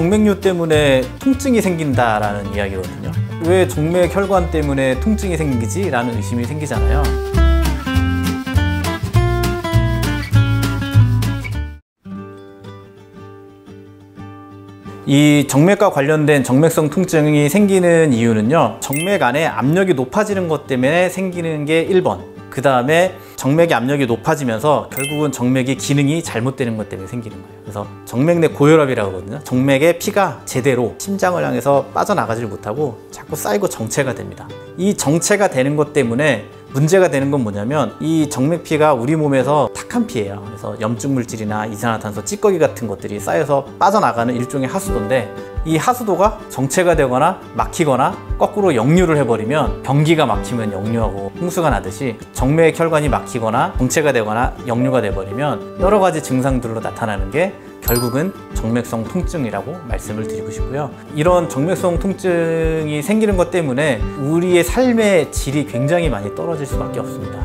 정맥류 때문에 통증이 생긴다라는 이야기거든요. 왜 정맥 혈관 때문에 통증이 생기지? 라는 의심이 생기잖아요. 이 정맥과 관련된 정맥성 통증이 생기는 이유는요, 정맥 안에 압력이 높아지는 것 때문에 생기는 게 1번, 그 다음에 정맥의 압력이 높아지면서 결국은 정맥의 기능이 잘못되는 것 때문에 생기는 거예요. 그래서 정맥 내 고혈압이라고 하거든요. 정맥의 피가 제대로 심장을 향해서 빠져나가질 못하고 자꾸 쌓이고 정체가 됩니다. 이 정체가 되는 것 때문에 문제가 되는 건 뭐냐면, 이 정맥피가 우리 몸에서 탁한 피예요. 그래서 염증 물질이나 이산화탄소, 찌꺼기 같은 것들이 쌓여서 빠져나가는 일종의 하수도인데, 이 하수도가 정체가 되거나 막히거나 거꾸로 역류를 해버리면, 변기가 막히면 역류하고 홍수가 나듯이 정맥 혈관이 막히거나 정체가 되거나 역류가 돼버리면 여러 가지 증상들로 나타나는 게 결국은 정맥성 통증이라고 말씀을 드리고 싶고요. 이런 정맥성 통증이 생기는 것 때문에 우리의 삶의 질이 굉장히 많이 떨어질 수밖에 없습니다.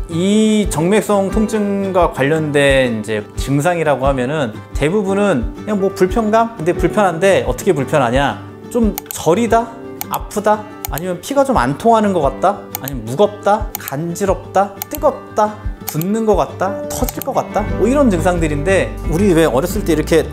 이 정맥성 통증과 관련된 이제 증상이라고 하면은 대부분은 그냥 뭐 불편감? 근데 불편한데 어떻게 불편하냐? 좀 저리다? 아프다? 아니면 피가 좀 안 통하는 것 같다? 아니면 무겁다? 간지럽다? 뜨겁다? 붓는 것 같다? 터질 것 같다? 뭐 이런 증상들인데, 우리 왜 어렸을 때 이렇게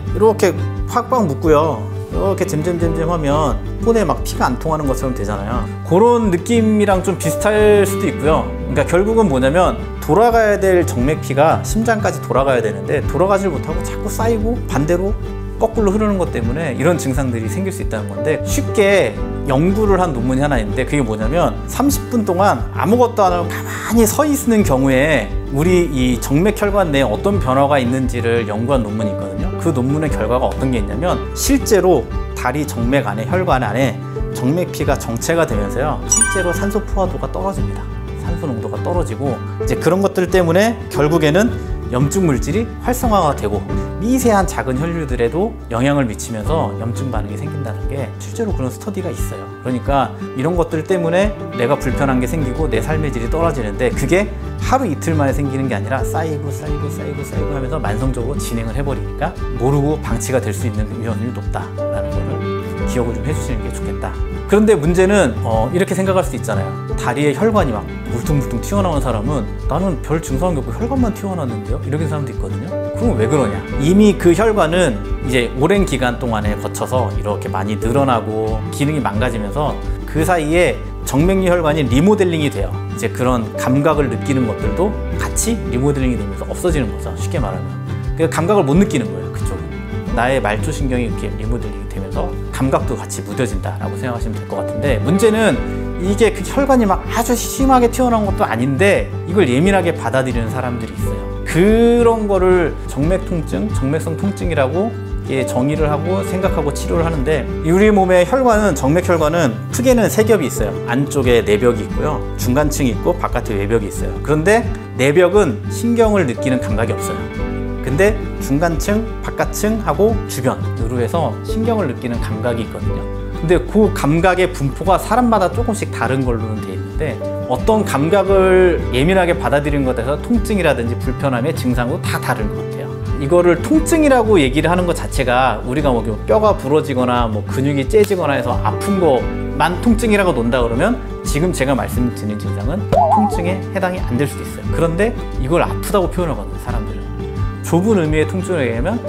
팍팍 묶고요, 이렇게 잼잼잼잼 하면 손에 막 피가 안 통하는 것처럼 되잖아요. 그런 느낌이랑 좀 비슷할 수도 있고요. 그러니까 결국은 뭐냐면, 돌아가야 될 정맥피가 심장까지 돌아가야 되는데 돌아가질 못하고 자꾸 쌓이고 반대로 거꾸로 흐르는 것 때문에 이런 증상들이 생길 수 있다는 건데, 쉽게 연구를 한 논문이 하나 있는데, 그게 뭐냐면 30분 동안 아무것도 안 하고 가만히 서 있는 경우에 우리 이 정맥 혈관 내에 어떤 변화가 있는지를 연구한 논문이 있거든요. 그 논문의 결과가 어떤 게 있냐면, 실제로 다리 정맥 안에, 혈관 안에 정맥피가 정체가 되면서요, 실제로 산소 포화도가 떨어집니다. 산소 농도가 떨어지고, 이제 그런 것들 때문에 결국에는 염증 물질이 활성화가 되고 미세한 작은 혈류들에도 영향을 미치면서 염증 반응이 생긴다는 게 실제로 그런 스터디가 있어요. 그러니까 이런 것들 때문에 내가 불편한 게 생기고 내 삶의 질이 떨어지는데, 그게 하루 이틀 만에 생기는 게 아니라 쌓이고 하면서 만성적으로 진행을 해버리니까 모르고 방치가 될 수 있는 위험이 높다라는 거를 기억을 좀 해주시는 게 좋겠다. 그런데 문제는 이렇게 생각할 수 있잖아요. 다리에 혈관이 막 물퉁물퉁 튀어나온 사람은, 나는 별 증상이 없고 혈관만 튀어나왔는데요? 이렇게 사람도 있거든요. 그럼 왜 그러냐? 이미 그 혈관은 이제 오랜 기간 동안에 거쳐서 이렇게 많이 늘어나고 기능이 망가지면서 그 사이에 정맥류 혈관이 리모델링이 돼요. 이제 그런 감각을 느끼는 것들도 같이 리모델링이 되면서 없어지는 거죠. 쉽게 말하면. 그 감각을 못 느끼는 거예요. 그쪽은. 나의 말초신경이 이렇게 리모델링이 되면서 감각도 같이 무뎌진다라고 생각하시면 될 것 같은데, 문제는 이게 그 혈관이 막 아주 심하게 튀어나온 것도 아닌데 이걸 예민하게 받아들이는 사람들이 있어요. 그런 거를 정맥 통증, 정맥성 통증이라고 정의를 하고 생각하고 치료를 하는데, 우리 몸의 혈관은, 정맥 혈관은 크게는 3겹이 있어요. 안쪽에 내벽이 있고요, 중간층이 있고 바깥에 외벽이 있어요. 그런데 내벽은 신경을 느끼는 감각이 없어요. 근데 중간층, 바깥층하고 주변으로 해서 신경을 느끼는 감각이 있거든요. 근데 그 감각의 분포가 사람마다 조금씩 다른 걸로는 돼 있는데, 어떤 감각을 예민하게 받아들이는 것에 따라서 통증이라든지 불편함의 증상도 다 다른 것 같아요. 이거를 통증이라고 얘기를 하는 것 자체가, 우리가 뭐 뼈가 부러지거나 뭐 근육이 째지거나 해서 아픈 거만 통증이라고 논다 그러면, 지금 제가 말씀드린 증상은 통증에 해당이 안 될 수도 있어요. 그런데 이걸 아프다고 표현하거든요, 사람들은. 좁은 의미의 통증을 얘기하면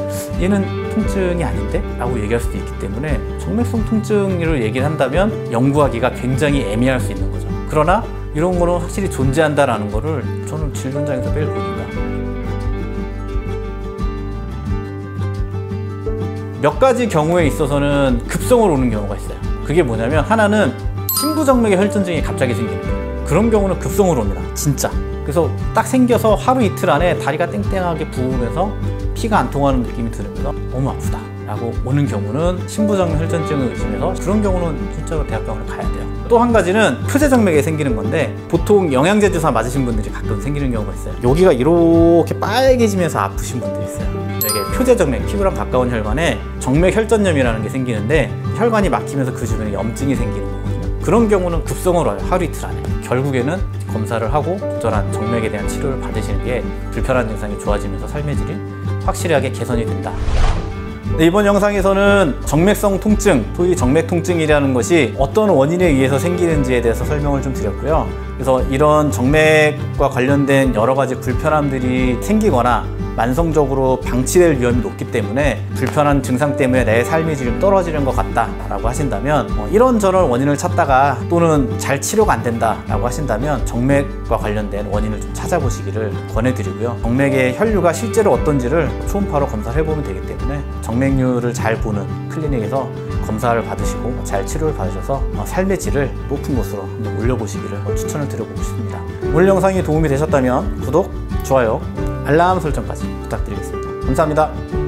얘는 통증이 아닌데? 라고 얘기할 수도 있기 때문에, 정맥성 통증을 얘기를 한다면 연구하기가 굉장히 애매할 수 있는 거죠. 그러나 이런 거는 확실히 존재한다라는 거를 저는 진료현장에서 매일 보니까, 몇 가지 경우에 있어서는 급성으로 오는 경우가 있어요. 그게 뭐냐면, 하나는 심부정맥의 혈전증이 갑자기 생기는 거예요. 그런 경우는 급성으로 옵니다, 진짜. 그래서 딱 생겨서 하루 이틀 안에 다리가 땡땡하게 부으면서 피가 안 통하는 느낌이 들으면서 너무 아프다 라고 오는 경우는 심부정맥 혈전증을 의심해서, 그런 경우는 실제로 대학병원에 가야 돼요. 또 한 가지는 표재정맥에 생기는 건데, 보통 영양제 주사 맞으신 분들이 가끔 생기는 경우가 있어요. 여기가 이렇게 빨개지면서 아프신 분들이 있어요. 이게 표재정맥, 피부랑 가까운 혈관에 정맥 혈전염이라는 게 생기는데, 혈관이 막히면서 그 주변에 염증이 생기는 거거든요. 그런 경우는 급성으로 와요. 하루 이틀 안에. 결국에는 검사를 하고 적절한 정맥에 대한 치료를 받으시는 게 불편한 증상이 좋아지면서 삶의 질이 확실하게 개선이 된다. 네, 이번 영상에서는 정맥성 통증, 소위 정맥 통증이라는 것이 어떤 원인에 의해서 생기는지에 대해서 설명을 좀 드렸고요. 그래서 이런 정맥과 관련된 여러 가지 불편함들이 생기거나 만성적으로 방치될 위험이 높기 때문에 불편한 증상 때문에 내 삶의 질이 떨어지는 것 같다라고 하신다면, 이런저런 원인을 찾다가 또는 잘 치료가 안 된다라고 하신다면 정맥과 관련된 원인을 좀 찾아보시기를 권해드리고요. 정맥의 혈류가 실제로 어떤지를 초음파로 검사를 해보면 되기 때문에 정맥류를 잘 보는 클리닉에서 검사를 받으시고 잘 치료를 받으셔서 삶의 질을 높은 곳으로 한번 올려보시기를 추천을 드려보고 싶습니다. 오늘 영상이 도움이 되셨다면 구독, 좋아요, 알람 설정까지 부탁드리겠습니다. 감사합니다.